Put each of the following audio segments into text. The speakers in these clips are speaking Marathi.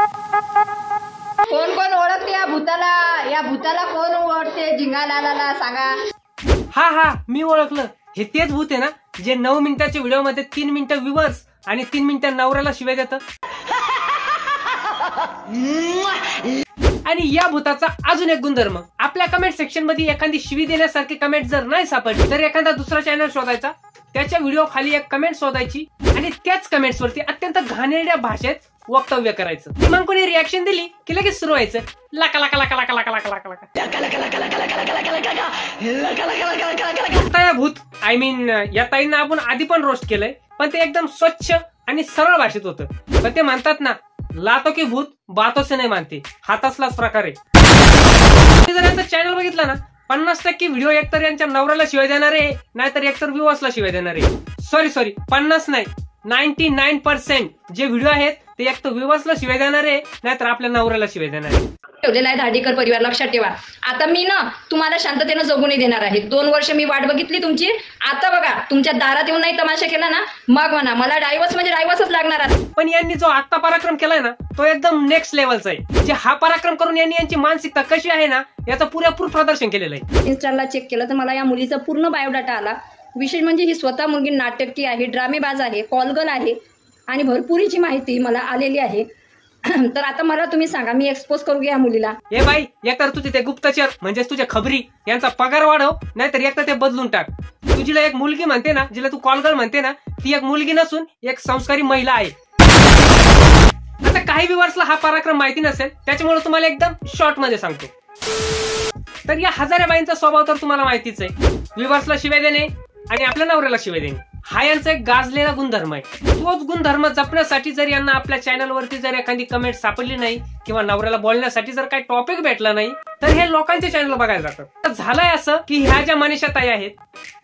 कोण कोण ओळखते या भूताला? या भूताला कोण ओळखते? झिंगालाला सांगा. हा मी ओळखलं. हे तेच भूत आहे ना जे 9 मिनिटाच्या व्हिडिओ मध्ये 3 मिनिटं व्ह्यूअर्स आणि 3 मिनिटं नवऱ्याला शिवाय देतं. आणि या भूताचा अजून एक गुणधर्म, आपल्या कमेंट सेक्शन मध्ये एखादी शिवी देण्यासारखी कमेंट जर नाही सापडली तर एखादा दुसरा चॅनल शोधायचा, त्याच्या व्हिडिओ खाली एक कमेंट शोधायची आणि त्याच कमेंट्स वरती अत्यंत घाणेरड्या भाषेत वक्तव्य करायचं. मग कोणी रिॲक्शन दिली की लगेच सुरू व्हायचं लाका लाका लाका लाका लाका लाका लाका लाका. या भूत आय मीन या ताईंना आपण आधी पण रोस्ट केलंय, पण ते एकदम स्वच्छ आणि सरळ भाषेत होतं. पण ते म्हणतात ना, लातो की भूत बातों से नाही मानते, हा तसलाच प्रकार आहे. जर यांचा चॅनल बघितला ना, 50% व्हिडिओ एकतर यांच्या नवऱ्याला शिवाय देणार आहे, नाहीतर एकतर व्ह्यूअर्सला शिवाय देणार आहे. सॉरी 50 नाही, 99% जे व्हिडिओ आहेत ते एक तर व्ह्यूअर्सला शिवाय देणार आहे, नाहीतर आपल्या नवऱ्याला शिवाय देणार आहे. ठेवलेला आहे धाडीकर परिवार, लक्षात ठेवा. आता मी ना तुम्हाला शांततेनं जगू नाही देणार आहे. 2 वर्ष मी वाट बघितली तुमची. आता बघा, तुमच्या दारात येऊन नाही तमाशा केला ना, मग म्हणा मला डायव्हर्स म्हणजे डायव्हर्सच लागणार आहे. पण यांनी जो आत्ता पराक्रम केलाय ना, तो एकदम नेक्स्ट लेवलचा आहे. जे हा पराक्रम करून यांनी यांची मानसिकता कशी आहे ना, याचं पुरेपूर प्रदर्शन केलेलं आहे. इन्स्टाला चेक केलं तर मला या मुलीचा पूर्ण बायोडाटा आला. विशेष म्हणजे ही स्वतः मुलगी नाटकी आहे, ड्रामेबाज आहे, कॉलगर्ल आहे आणि भरपुरीची माहिती मला आलेली आहे. तर आता मला तुम्ही सांगा, मी एक्सपोज करू या मुलीला? ए बाई, एकतर तुझे ते गुप्तचर म्हणजे तुझ्या खबरी यांचा पगार वाढव, नाहीतर एकतर ते बदलून टाक. तुझीला एक मुलगी म्हणते ना, जिला तू कॉलगर्ल म्हणते ना, ती एक मुलगी नसून एक संस्कारी महिला आहे. आता काही व्ह्यूअर्सला हा पराक्रम माहिती नसेल, त्याच्यामुळे तुम्हाला एकदम शॉर्ट मध्ये सांगतो. तर या हजाराबाईंचा स्वभाव तर तुम्हाला माहितीच आहे. व्ह्यूअर्सला शिवाय देणे आणि आपल्या नवऱ्याला शिवाय देणे हा यांचा एक गाजलेला गुणधर्म आहे. तोच गुणधर्म जपण्यासाठी जर यांना आपल्या चॅनलवरती जर एखादी कमेंट सापडली नाही किंवा नवऱ्याला बोलण्यासाठी जर काही टॉपिक भेटला नाही, तर हे लोकांचे चॅनल बघायला जातात. तर झालंय असं की ह्या ज्या मनीषा ताई आहेत,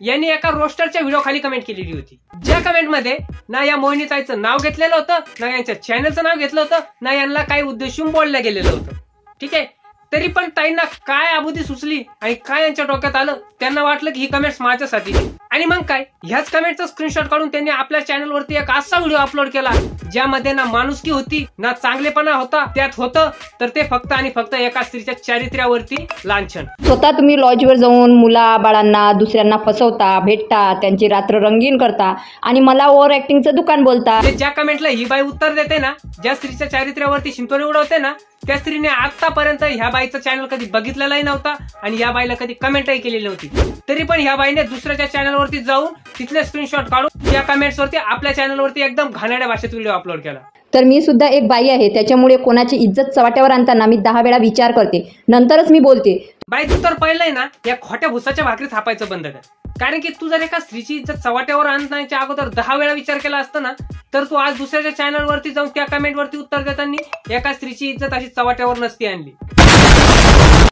यांनी एका रोस्टरच्या व्हिडिओ खाली कमेंट केलेली होती, ज्या कमेंट मध्ये ना या मोहिनी ताईचं नाव घेतलेलं होतं, ना यांच्या चॅनलचं नाव घेतलं होतं, ना यांना काही उद्देशून बोललं गेलेलं होतं. ठीक आहे, तरी पण ताईंना काय अबुद्धी सुचली आणि काय यांच्या डोक्यात आलं, त्यांना वाटलं की ही कमेंट्स माझ्यासाठी. आणि मग काय, ह्याच कमेंटचा स्क्रीनशॉट काढून त्यांनी आपल्या चॅनलवरती एक असा व्हिडिओ अपलोड केला ज्यामध्ये ना माणुसकी होती ना चांगलेपणा होता. त्यात होतं तर ते फक्त आणि फक्त एका स्त्रीच्या चारित्र्यावरती लांछन. स्वतः तुम्ही लॉजवर जाऊन मुला बाळांना दुसऱ्यांना फसवता, भेटता, त्यांची रात्र रंगीन करता आणि मला ओव्हर ऍक्टिंगचं दुकान बोलता. ज्या कमेंटला ही बाई उत्तर देते ना, ज्या स्त्रीच्या चारित्र्यावरती शिंतोडे उडवते ना, त्या स्त्रीने आतापर्यंत ह्या बाईचं चॅनल कधी बघितलेलाही नव्हता आणि या बाईला कधी कमेंटही केलेली नव्हती. तरी पण ह्या बाईने दुसऱ्याच्या चॅनलवरती जाऊन तिथले स्क्रीनशॉट काढून त्या कमेंट्सवरती आपल्या चॅनलवरती एकदम घाणेरड्या भाषेत व्हिडिओ अपलोड केला. तर मी सुद्धा एक बाई आहे, त्याच्यामुळे कोणाची इज्जत चव्हाट्यावर आणताना मी 10 वेळा विचार करते, नंतरच मी बोलते. बाई, तू तर पहिलंय ना या खोट्या भुसाच्या भाकरी थापायचं बंद कर. कारण की तू जर एका स्त्रीची इज्जत चव्हाट्यावर आणण्याच्या अगोदर 10 वेळा विचार केला असता ना, तर तू आज दुसऱ्याच्या चॅनलवरती जाऊन त्या कमेंटवरती उत्तर देताना एका स्त्रीची इज्जत अशी चव्हाट्यावर नसती आणली.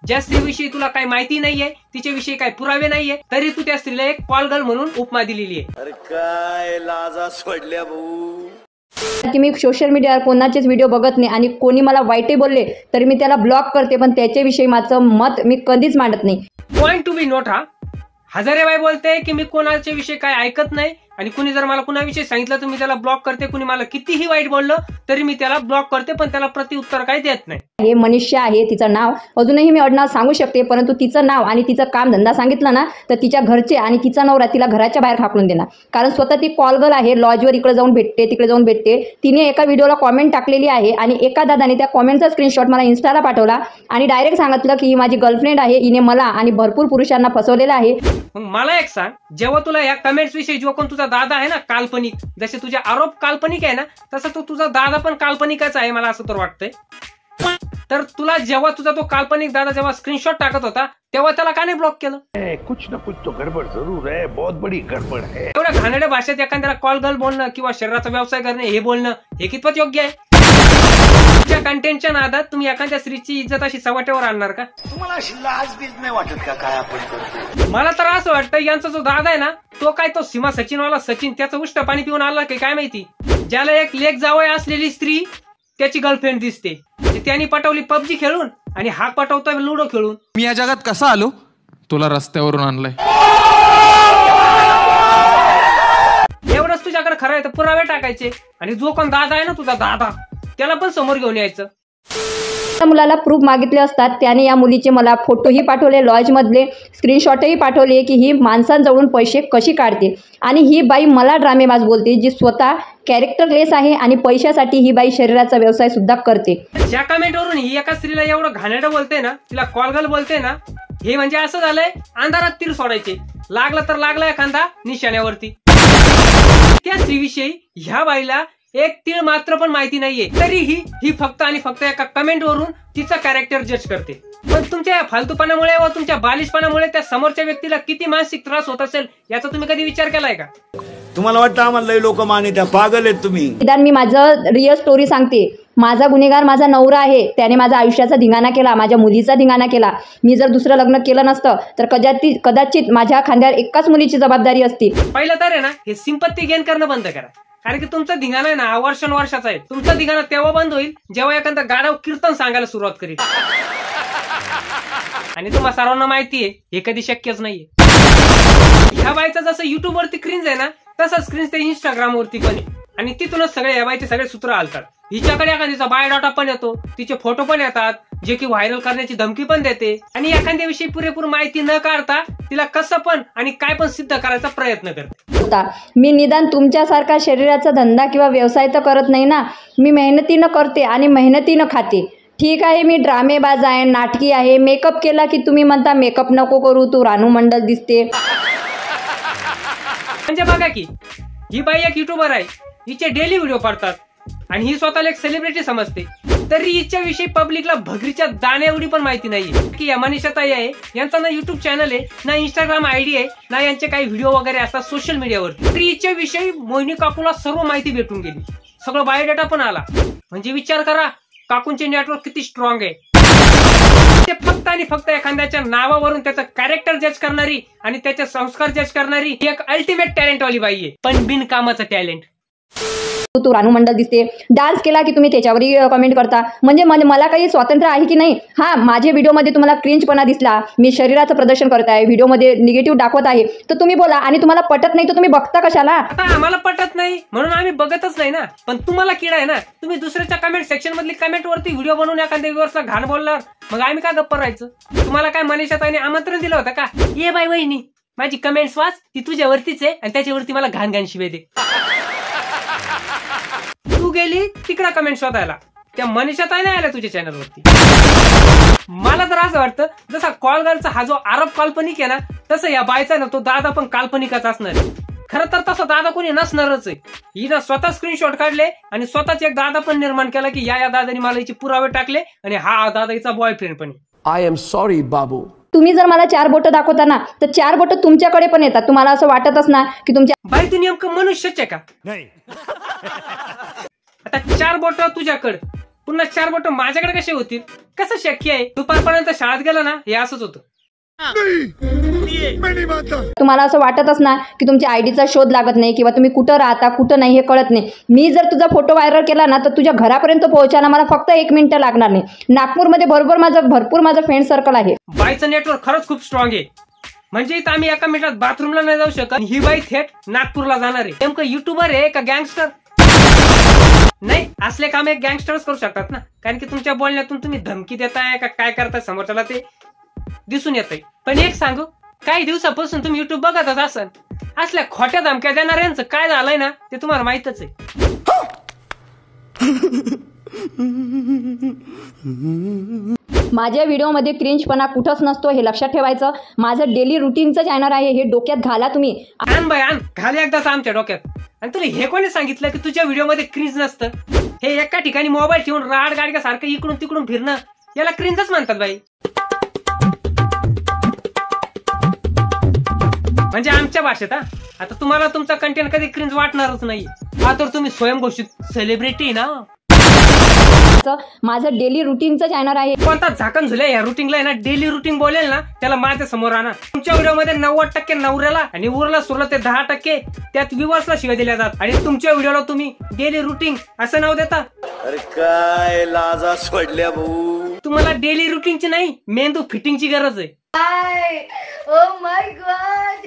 ज्या स्त्रीविषयी तुला काही माहिती नाहीये, तिच्याविषयी काही पुरावे नाहीये, तरी तू त्या स्त्रीला एक कॉलगर्ल म्हणून उपमा दिलेली आहे. अरे काय लाजा सोडल्या भाऊ. की मी सोशल मीडियावर कोणाचेच व्हिडिओ बघत नाही आणि कोणी मला वाईटही बोलले तरी मी त्याला ब्लॉक करते, पण त्याच्याविषयी माझं मत मी कधीच मांडत नाही. Point to be note. हजारेबाई बोलते की मी कोणाच्या विषयी काय ऐकत नाही आणि कुणी जर मला कुणाविषयी सांगितलं तर मी त्याला ब्लॉक करते. कुणी मला कितीही वाईट बोललं तरी मी त्याला ब्लॉक करते, पण त्याला प्रत्युत्तर काही देत नाही. हे मनीषा आहे, तिचं नाव अजूनही मी आडनाव सांगू शकते, परंतु तिचं नाव आणि तिचं काम धंदा सांगितलं ना तर तिच्या घरचे आणि तिचा नवरा तिला घराच्या बाहेर हाकलून देणार. कारण स्वतः ती कॉलगर्ल आहे, लॉजवर इकडे जाऊन भेटते, तिकडे जाऊन भेटते. तिने एका व्हिडिओला कॉमेंट टाकलेली आहे आणि एका दादाने त्या कॉमेंटचा स्क्रीनशॉट मला इन्स्टाला पाठवला आणि डायरेक्ट सांगितलं की ही माझी गर्लफ्रेंड आहे, हिने मला आणि भरपूर पुरुषांना फसवलेलं आहे. मग मला एक सांग, जेव्हा तुला या कमेंट्स विषयी जो कोण तुझा दादा आहे ना काल्पनिक, जसे तुझे आरोप काल्पनिक आहे ना, तसं तो तुझा दादा पण काल्पनिकच आहे मला असं तर वाटतंय. तर तुला जेव्हा तुझा तो काल्पनिक दादा जेव्हा स्क्रीनशॉट टाकत होता तेव्हा त्याला का नाही ब्लॉक केलं? कुछ ना कुछ तो गडबड जरूर है, बहुत बड़ी गडबड है. एवढ्या घाणेरड्या भाषेत एखाद्याला कॉल गर्ल बोलणं किंवा शरीराचा व्यवसाय करणे हे बोलणं हे कितपत योग्य आहे? तुमच्या कंटेंटच्या नादात तुम्ही एखाद्या स्त्रीची इज्जत अशी चव्हाट्यावर आणणार का? तुम्हाला अशी लाज बीज नाही वाटत का काय आपण करतो? मला तर असं वाटतं यांचा जो दादा आहे ना तो काय तो सीमा सचिनवाला सचिन त्याचं उष्ट पाणी पिऊन आला की काय माहिती. ज्याला एक लेक जावई असलेली स्त्री त्याची गर्लफ्रेंड दिसते, त्यांनी पटवली पबजी खेळून आणि हा पटवतोय लुडो खेळून. मी या जगात कसा आलो? तुला रस्त्यावरून आणलंय. एवढंच तुझ्याकडे खरं आहे तर पुरावे टाकायचे आणि जो कोण दादा आहे ना तुझा दादा त्याला पण समोर घेऊन यायचं. त्या मुलाला प्रूफ मागितले असतात, त्याने या मुलीचे मला फोटोही पाठवले, लॉजमधले स्क्रीनशॉटही पाठवले की ही माणसांजवळून पैसे कशी काढते. आणि ही बाई मला ड्रामेबाज बोलते, जी स्वतः कॅरेक्टरलेस आहे आणि पैशासाठी ही बाई शरीराचा व्यवसाय सुद्धा करते. ज्या कमेंटवरून ही एका स्त्रीला एवढं घाणेरडं बोलते ना, तिला कॉलगल बोलते ना, हे म्हणजे असं झालंय अंधारात तीर सोडायचे, लागला तर लागला एखादा निशाण्यावरती. त्या स्त्रीविषयी ह्या बाईला एक तीळ मात्र पण माहिती नाहीये, तरीही ही फक्त आणि फक्त एका कमेंटवरून तिचा कॅरेक्टर जज करते. पण तुमच्या फालतूपणामुळे व तुमच्या बालिशपणामुळे त्या समोरच्या व्यक्तीला किती मानसिक त्रास होत असेल याचा तुम्ही कधी विचार केलाय का? तुम्हाला वाटतं आम्हाला लय लोक मानित्या, पागल आहेत तुम्ही. निदान मी माझं रिअल स्टोरी सांगते. माझा गुन्हेगार माझा नवरा आहे. त्याने माझा आयुष्याचा धिंगाणा केला, माझ्या मुलीचा धिंगाणा केला. मी जर दुसरं लग्न केलं नसतं तर कदाचित माझ्या खांद्यावर एकाच मुलीची जबाबदारी असती. पहिलं तर आहे ना, हे सिंपत्ती गेन करणं बंद करा. कारण की तुमचा धिंगाणा आहे ना वर्षानुवर्षाचा आहे. तुमचा धिंगाणा तेव्हा बंद होईल जेव्हा एखादा गाढव कीर्तन सांगायला सुरुवात करील. आणि तुम्हाला सर्वांना माहिती आहे हे कधी शक्यच नाहीये. ह्या बाईचा जसं युट्यूब वरती क्रिंज आहे ना, तसंच क्रिंज ते इंस्टाग्राम वरती पण आहे. आणि तिथूनच सगळे ह्या बाईचे सगळे सूत्र हालतात. हिच्याकडे एखाद्याचा बायोडाटा पण येतो, तिचे फोटो पण येतात, जे की व्हायरल करण्याची धमकी पण देते. आणि एखाद्याविषयी पुरेपूर माहिती न काढता तिला कसं पण आणि काय पण सिद्ध करायचा प्रयत्न करते. मी निदान तुमच्यासारखा शरीराचा धंदा किंवा व्यवसाय तर करत नाही ना. मी मेहनतीनं करते आणि मेहनतीनं खाते. ठीक आहे, मी ड्रामेबाज आहे, नाटकी आहे. मेकअप केला की तुम्ही म्हणता मेकअप नको करू, तू रानू मंडल दिसते. म्हणजे बघा की ही बाई एक युट्यूबर आहे, हिचे डेली व्हिडिओ पडतात आणि ही स्वतःला एक सेलिब्रिटी समजते. तरी हिच्याविषयी पब्लिकला भगरीच्या दाण्या एवढी पण माहिती नाहीये की या मनीषाताई आहे, यांचा ना युट्यूब चॅनल आहे, ना इंस्टाग्राम आयडी आहे, ना यांचे काही व्हिडिओ वगैरे असतात सोशल मीडियावरती. तरी हिच्याविषयी मोहिनी काकूला सर्व माहिती भेटून गेली, सगळं बायोडेटा पण आला. म्हणजे विचार करा काकूंचे नेटवर्क किती स्ट्रॉंग आहे. ते फक्त आणि फक्त एखाद्याच्या नावावरून त्याचं कॅरेक्टर जज करणारी आणि त्याचे संस्कार जज करणारी एक अल्टिमेट टॅलेंट वाली बाई आहे, पण बिनकामाचं टॅलेंट. तू रानू मंडल दिसते. डान्स केला की तुम्ही त्याच्यावरही कमेंट करता. म्हणजे मला काही स्वातंत्र्य आहे की नाही? हां, माझ्या व्हिडिओमध्ये तुम्हाला क्रिंजपणा दिसला, मी शरीराचं प्रदर्शन करत आहे, व्हिडिओमध्ये निगेटिव्ह दाखवत आहे, तर तुम्ही बोला. आणि तुम्हाला पटत नाही तर तुम्ही बघता कशाला? आता आम्हाला पटत नाही म्हणून आम्ही बघतच नाही ना. पण तुम्हाला किडा आहे ना, तुम्ही दुसऱ्याच्या कमेंट सेक्शन मधली कमेंट वरती व्हिडिओ बनवून एखाद्या व्ह्युअर्सला घाण बोलणार, मग आम्ही का गप्प राहायचं? तुम्हाला काय मनीषाताईने आमंत्रण दिलं होतं का? ये बाई वहिनी माझी कमेंट्स वाच, ती तुझ्यावरतीच आहे आणि त्याच्यावरती मला घाण घाण शिवे दे. तू गेली तिकडे कमेंट शोधायला, त्या मनीषाताई नाही आल्या तुझ्या चॅनलवरती. मला तर असं वाटतं जसा कॉलगलचा हा जो आरोप काल्पनिक आहे ना, तसं या बायचा ना तो दादा पण काल्पनिकच असणार आहे. खरं तर तसा दादा कोणी नसणारच आहे. हिनं स्वतः स्क्रीनशॉट काढले आणि स्वतःच एक दादा पण निर्माण केला की या दादाने मला हिचे पुरावे टाकले आणि हा दादा हिचा बॉयफ्रेंड पण. आय एम सॉरी बाबू. तुम्ही जर मला 4 बोटं दाखवता ना, तर 4 बोटं तुमच्याकडे पण येतात. तुम्हाला असं वाटतच ना की तुमच्या बाई तू नेमकं मनुष्यच आहे का? नहीं आता 4 बोटं तुझ्याकडे पुन्हा 4 बोटं माझ्याकडे कसे होतील? कसं शक्य आहे? दुपारपर्यंत शाळेत गेलं ना हे असंच होतं. तुम्हाला असं वाटतच ना की तुमच्या आयडीचा शोध लागत नाही किंवा तुम्ही कुठं राहता कुठं नाही हे कळत नाही. मी जर तुझा फोटो व्हायरल केला ना, तर तुझ्या घरापर्यंत पोहोचायला मला फक्त 1 मिनिट लागणार नाही. नागपूरमध्ये भरपूर माझं फ्रेंड सर्कल आहे. बाईचं नेटवर्क खरंच खूप स्ट्रॉंग आहे. म्हणजे इथं आम्ही एका मिनिटात बाथरूमला नाही जाऊ शकत, ही बाई थेट नागपूरला जाणार आहे. नेमकं युट्यूबर आहे का गँगस्टर? नाही, असले काम एक गँगस्टर्स करू शकतात ना, कारण की तुमच्या बोलण्यातून तुम्ही धमकी देताय का काय करताय समोरच्याला ते दिसून येतंय. पण एक सांगू, काही दिवसापासून तुम्ही युट्यूब बघतच असाल, असल्या खोट्या धमक्या देणाऱ्यांचं काय झालंय ना ते तुम्हाला माहितच आहे. माझ्या व्हिडिओमध्ये क्रिंजपणा कुठंच नसतो, हे लक्षात ठेवायचं. माझं डेली रुटीनचं चॅनल आहे, हे डोक्यात घाला तुम्ही. आण बाय आण, घाल एकदाच आमच्या डोक्यात. आणि तुला हे कोणी सांगितलं की तुझ्या व्हिडिओमध्ये क्रिंज नसतं? हे एका ठिकाणी मोबाईल ठेवून राड गाडग्यासारखं इकडून तिकडून फिरणं याला क्रिंजच म्हणतात बाई. म्हणजे आमच्या भाषेत. आता तुम्हाला तुमचा कंटेंट कधी क्रिंज वाटणारच नाही. हा तर तुम्ही स्वयंघोषित सेलिब्रिटी ना. माझं डेली रुटीनचं चॅनल आहे. कोणता झाकण झुल्या या रुटीनला ना डेली रुटीन बोलेल ना त्याला माझ्या समोर आणा. तुमच्या व्हिडिओमध्ये 90% नवऱ्याला आणि उरला सुरला ते 10% त्यात व्ह्युअर्सला शिवाय दिल्या जातात. आणि तुमच्या व्हिडिओला तुम्ही डेली रुटीन असं नाव देता. अरे काय लाजा सोडल्या भाऊ. तुम्हाला डेली रुटीनची नाही, मेंदू फिटिंगची गरज आहे. Oh my god!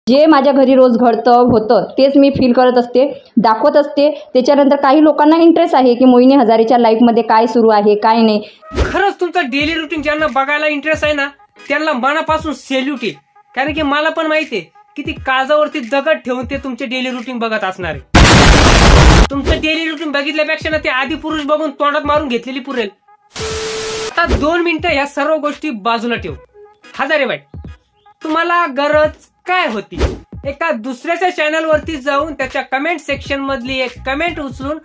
जे माझ्या घरी रोज घडतं होतं तेच मी फील करत असते, दाखवत असते. त्याच्यानंतर काही लोकांना इंटरेस्ट आहे की मोहिनी हजारेच्या लाईफमध्ये काय सुरू आहे काय नाही. खरंच तुमचं डेली रुटीन ज्यांना बघायला इंटरेस्ट आहे ना त्यांना मनापासून सेल्यूट आहे. कारण की मला पण माहिती आहे किती काळजावरती दगड ठेवून ते तुमचे डेली रुटीन बघत असणार आहे. तुमचं डेली रुटीन बघितल्यापेक्षा ना ते आधी पुरुष बघून तोंडात मारून घेतलेली पुरेल. आता 2 मिनिटं ह्या सर्व गोष्टी बाजूला ठेवू. हजारे बाई, तुम्हाला गरज काय होती? एका दुसऱ्याच्या चॅनल वरती जाऊन त्याच्या कमेंट सेक्शन मधली एक कमेंट उचलून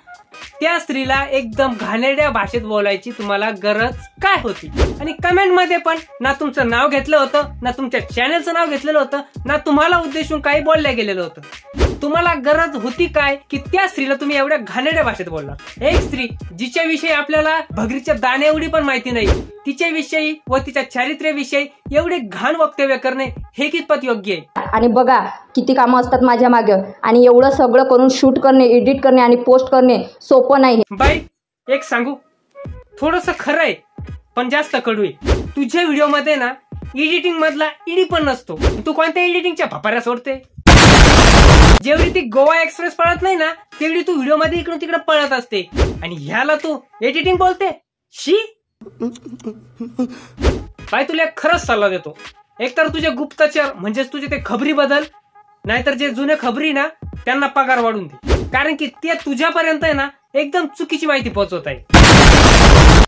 त्या स्त्रीला एकदम घाणेरड्या भाषेत बोलायची तुम्हाला गरज काय होती? आणि कमेंट मध्ये पण ना तुमचं नाव घेतलं होतं, ना तुमच्या चॅनलचं नाव घेतलेलं होतं, ना तुम्हाला उद्देशून काही बोलल्या गेलेलं होतं. तुम्हाला गरज होती काय की त्या स्त्रीला तुम्ही एवढ्या घाणेरड्या भाषेत बोलला? एक स्त्री जिच्याविषयी आपल्याला भगरीच्या दाण्या एवढी पण माहिती नाही, तिच्याविषयी व तिच्या चारित्र्याविषयी एवढे घाण वक्तव्य करणे हे कितपत योग्य आहे? आणि बघा किती कामं असतात माझ्या मागं, आणि एवढं सगळं करून शूट करणे, एडिट करणे आणि पोस्ट करणे सोपं नाही. बाई एक सांगू, थोडंसं खरं आहे पण जास्त कडू आहे. तुझ्या व्हिडिओ मध्ये ना एडिटिंग मधला इडी पण नसतो. तू कोणत्या एडिटिंगच्या भापाऱ्या सोडते? जेवढी ती गोवा एक्सप्रेस पळत नाही ना तेवढी तू व्हिडिओ मध्ये इकडून तिकडे पळत असते, आणि ह्याला तू एडिटिंग बोलते? शी. बाई तुला खरंच सल्ला देतो, एकतर तुझे गुप्तचर म्हणजेच तुझे ते खबरी बदल, नाहीतर जे जुने खबरी ना त्यांना पगार वाढून दे. कारण की ते तुझ्यापर्यंत आहे ना एकदम चुकीची माहिती पोहोचवत आहे.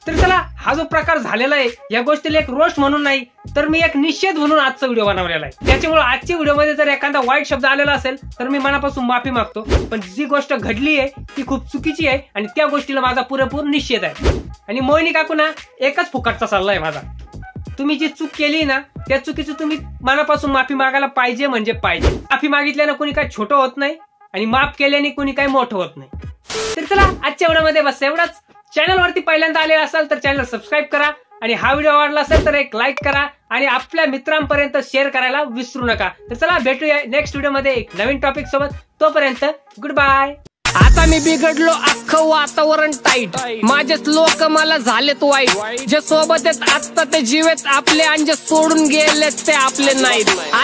तर चला, हा जो प्रकार झालेला आहे या गोष्टीला एक रोस्ट म्हणून नाही तर मी एक निषेध म्हणून आजचा व्हिडिओ बनवलेला आहे. त्याच्यामुळे आजच्या व्हिडिओमध्ये जर एखादा वाईट शब्द आलेला असेल तर मी मनापासून माफी मागतो. पण जी गोष्ट घडली आहे ती खूप चुकीची आहे आणि त्या गोष्टीला माझा पुरेपूर निषेध आहे. आणि मोहिनी काकू ना एकच फुकटचा सल्ला आहे माझा, तुम्ही जी चूक केली ना त्या चुकीची तुम्ही मनापासून माफी मागायला पाहिजे म्हणजे पाहिजे. माफी मागितल्यानं कोणी काही छोटं होत नाही आणि माफ केल्याने कोणी काही मोठं होत नाही. तर चला, आजच्या व्हिडिओमध्ये बस एवढंच. चॅनलवरती पहिल्यांदा आले असाल तर चॅनल सबस्क्राईब करा, आणि हा व्हिडिओ आवडला असेल तर एक लाईक करा आणि आपल्या मित्रांपर्यंत शेअर करायला विसरू नका. तर चला, भेटूया नेक्स्ट व्हिडिओमध्ये एक नवीन टॉपिक सोबत. तोपर्यंत गुड बाय. आता मी बिघडलो, अख्खं वातावरण टाईट, माझेच लोक मला झालेत वाईट. जे सोबत आहेत आता ते जीवेत आपले, आणि जे सोडून गेलेत ते आपले नाहीत.